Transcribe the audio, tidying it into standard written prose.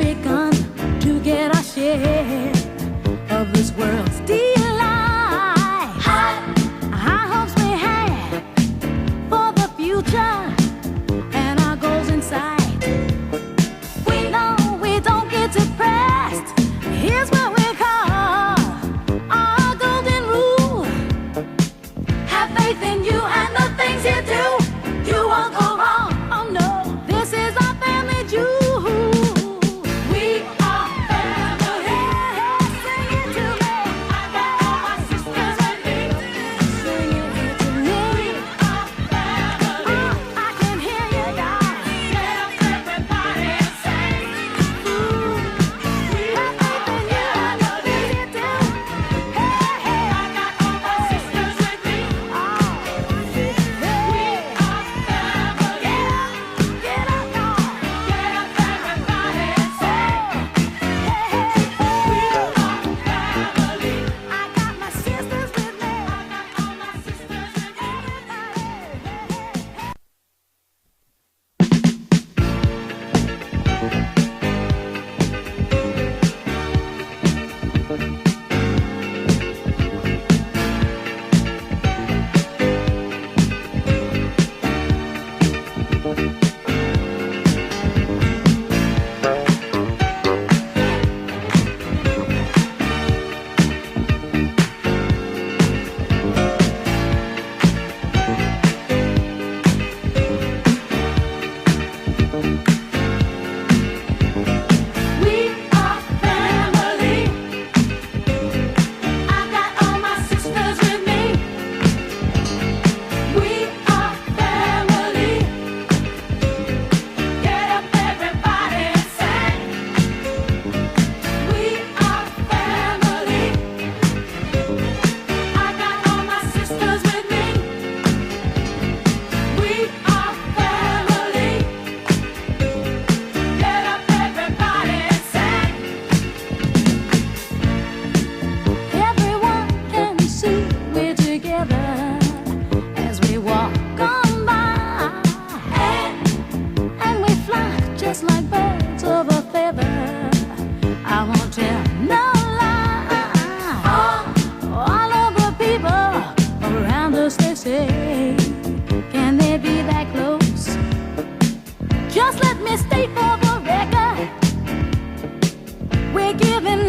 begun to get our share of this world's delight. High hopes we had for the future and our goals in sight. We know we don't get depressed. Here's what we call our golden rule. Have faith in you and the things you do. You won't go wrong. Oh no, this is our family jewel. We are family. Sing it to me. I got all my sisters with me. Sing it to me. We are family. I can hear you, God. Get up, everybody, and sing. We have faith in you and the things you do. Hey, hey, I got all my sisters with me. We are family. Get up, y'all. Get up, everybody, and sing. Hey, hey, we are family. I got my sisters with me. I got all my sisters with Just let me state for the record, we're giving